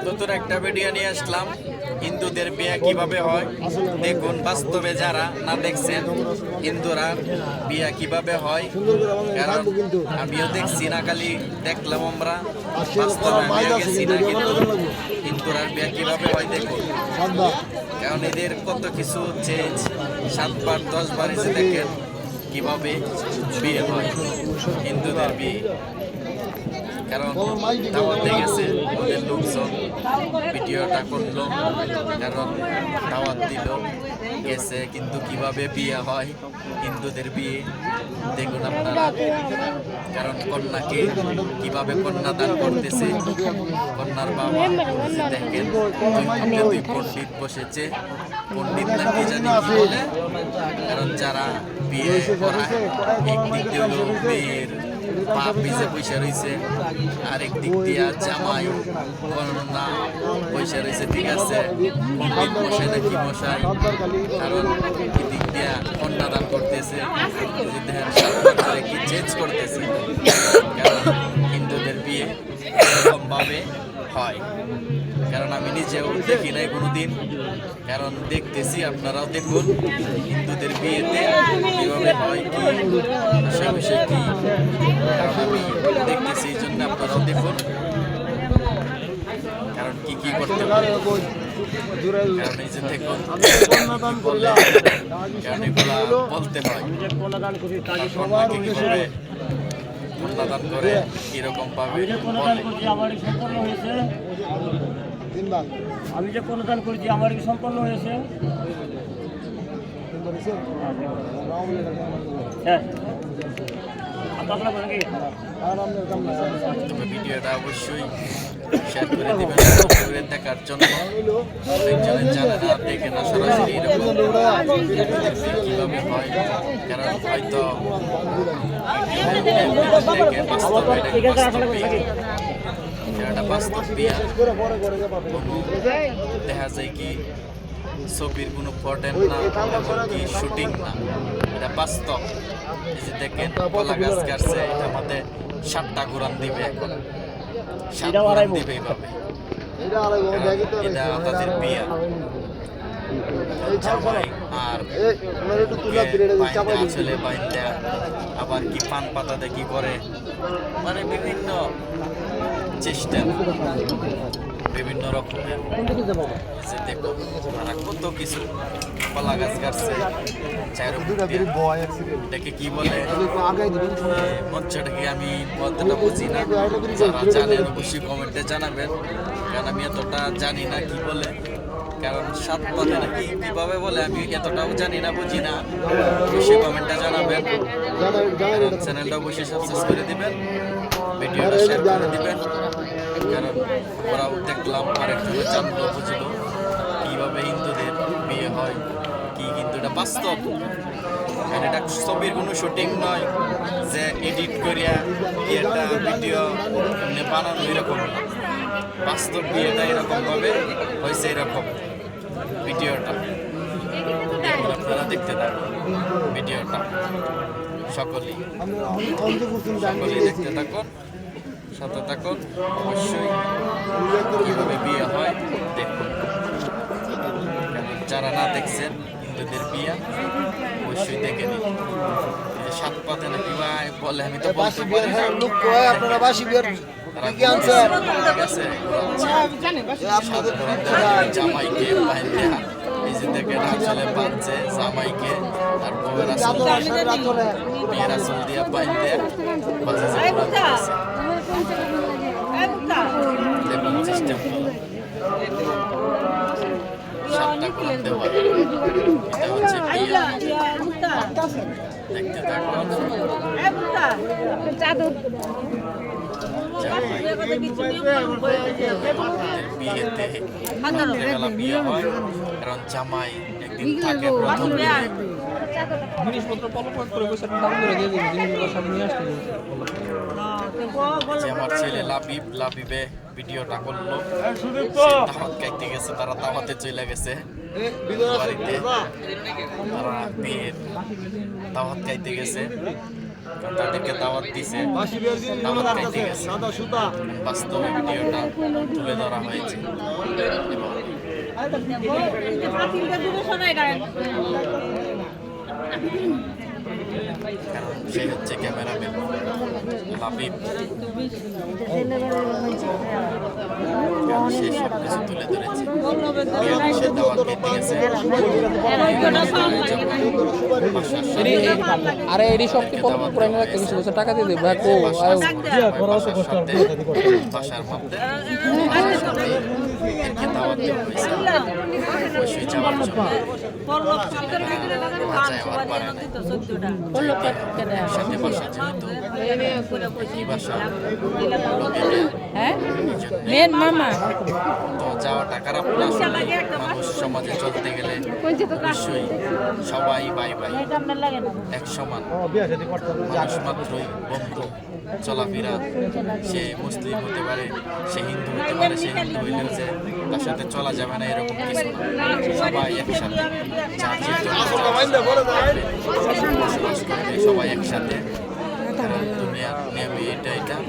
নতুন একটা ভিডিও নিয়ে আসলাম, হিন্দুদের বিয়ে কিভাবে হয় দেখুন। বাস্তবে যারা না দেখছেন হিন্দুরা বিয়ে কিভাবে হয়, কারণ আমিও দেখছি না, খালি দেখলাম আমরা, বাস্তবে আমিও গেছি না, কিন্তু হিন্দুরা বিয়ে কিভাবে হয় দেখুন। কারণ এদের কত কিছু চেঞ্জ, 7 বার 10 বার এসে দেখেন কিভাবে বিয়ে হয় হিন্দুদের বিয়ে। কারণ দাওয়াতে গেছে ওদের লোকজন ভিডিওটা করলো, কারণ দাওয়াত দিল গেছে, কিন্তু কিভাবে বিয়ে হয় হিন্দুদের বিয়ে দেখুন আপনারা। কারণ কন্যাকে কিভাবে কন্যাদান করতেছে, কন্যার বাবা দেখেন দুই পণ্ডিত বসেছে, পণ্ডিত না কি জানি কি বলে। কারণ যারা বিয়ে করায় একদিক দিয়ে হলো মেয়ের বাপ ভিজে পয়সা রয়েছে, আরেক দিক দিয়া জামাই কন্যা পয়সা রয়েছে, ঠিক আছে, পণ্ডিত বসায় নাকি বসায়, কারণ এদিক দিয়া কন্যাদান করতেছে, কি চেঞ্জ করতেছে। কারণ হিন্দুদের বিয়ে এরকমভাবে হয়, কারণ আমি নিজেও দেখি নাই কোনোদিন, কারণ দেখতেছি, আপনারাও দেখুন হিন্দুদের বিয়েতে কিভাবে হয়, কি সে বিষয়ে কি, কারণ আমি দেখতেছি, এই জন্য আপনারাও দেখুন, কারণ কি কি করতে পারে, কারণ এই যে দেখুন বলে, কারণ এগুলা বলতে হয় কন্যাকে কিভাবে কন্যাদান করে কিরকম পাবে আমি যে কন্যাদান করেছি আমার কি সম্পন্ন হয়েছে? হ্যাঁ, তবে ভিডিওটা অবশ্যই শেয়ার করে দিবেন দেখার জন্য। অনেকজনের জানে না, দেখে না সরাসরি এরকম কিভাবে হয়, কারণ হয়তো বাস্তব বিয়া দেখা যায় কি ছবির কোনো ফটেন না, এমনকি শুটিং না, এটা বাস্তব। এই যে দেখেন কলা গাছ কাটছে, এটা আমাদের 7টা কোরআন দিবে, এখন 7 কোরআন দিবে এইভাবে, এটা তাদের বিয়া। জামাই আর ছেলে বাইন্দা আবার কি পান পাতা দেখি করে, মানে বিভিন্ন চেষ্টা, বিভিন্ন রকমের দেখো তারা কত কিছু কলা গাছ কাটছে, এটাকে কি বলে মঞ্চটাকে আমি বলতেটা বুঝি না, যারা জানেন অবশ্যই কমেন্টে জানাবেন, কারণ আমি এতটা জানি না কি বলে, কারণ 7 পথে নাকি কিভাবে বলে আমি এতটাও জানি না, বুঝি না, অবশ্যই কমেন্টে জানাবেন, চ্যানেলটা অবশ্যই সাবস্ক্রাইব করে দিবেন, ভিডিওটা শেয়ার করে দিবেন, কারণ ওরাও দেখলাম আরেকজনে জানলো বুঝলো কীভাবে হিন্দুদের বিয়ে হয় কি, কিন্তু এটা বাস্তব, কারণ এটা ছবির কোনো শুটিং নয় যে এডিট করিয়া একটা ভিডিও বানানো, এরকম বাস্তব বিয়েটা এরকমভাবে হয়েছে, এরকম ভিডিওটা আপনারা দেখতে থাকুন, ভিডিওটা সকলেই দেখতে থাকুন, সাথে থাকুন, অবশ্যই কীভাবে বিয়ে হয় দেখুন। যারা না দেখছেন হিন্দুদের বিয়ে অবশ্যই দেখে নিন। 7 পথে নাকি বলে, আমি তো বলতে পারি না, আপনারা বাসি জামাইকে বাইন্দা, এই যে দেখেন আসলে বাঁধছে জামাইকে, আর বউয়ের আসল মেয়ের আসল দিয়া বাইন্দে বাঁচেছে, দেখুন সিস্টেম 7টা কোরআন দেওয়া, এটা হচ্ছে বিয়ে। দেখতে থাকুন, বিয়েতে বিয়ে হয়, কারণ জামাই একদিন থাকে প্রথম জিনিসপত্র পলপট করে বসে দাম করে দিয়ে দিবি, জিনিসগুলো সব নিয়ে আসতে বলছে। আমার ছেলে লাবিবে ভিডিওটা করলো, দাওয়াত খাইতে গেছে, তারা দাওয়াতে চলে গেছে বাড়িতে, তারা বিয়ের দাওয়াত খাইতে গেছে, তাদেরকে দাওয়াত দিছে, দাওয়াত খাইতে গেছে। বাস্তবে ভিডিওটা তুলে ধরা হয়েছে এবং কারণ সে হচ্ছে ক্যামেরাম্যান লাবিব, সে সব কিছু তুলে ধরেছে। সে দাওয়াত খেতে গেছে, আরে এডি শক্তি পল্লব পুরানো রাখতে কিছু বছর টাকা দিয়ে দেবো কো আয়ো বাসার মধ্যে এদেরকে দাওয়াত দেওয়া হয়েছে অবশ্যই যাওয়ার জন্য। সাথে বাসা যেহেতু একই বাসা মেন মামা তো যাওয়াটা খারাপ না। আসলে মানুষ সমাজে চলতে গেলে অবশ্যই সবাই ভাই ভাই এক সমান, মানুষ মাত্রই বন্ধু। চলাফেরা, সে মুসলিম হতে পারে, সে হিন্দু হতে পারে, সে হিন্দু হইলেও যে তার সাথে চলা যাবে না এরকম কিছু না। সবাই একসাথে বসবাস করবে, সবাই একসাথে। কারণ দুনিয়ার নিয়মে এটা কারণ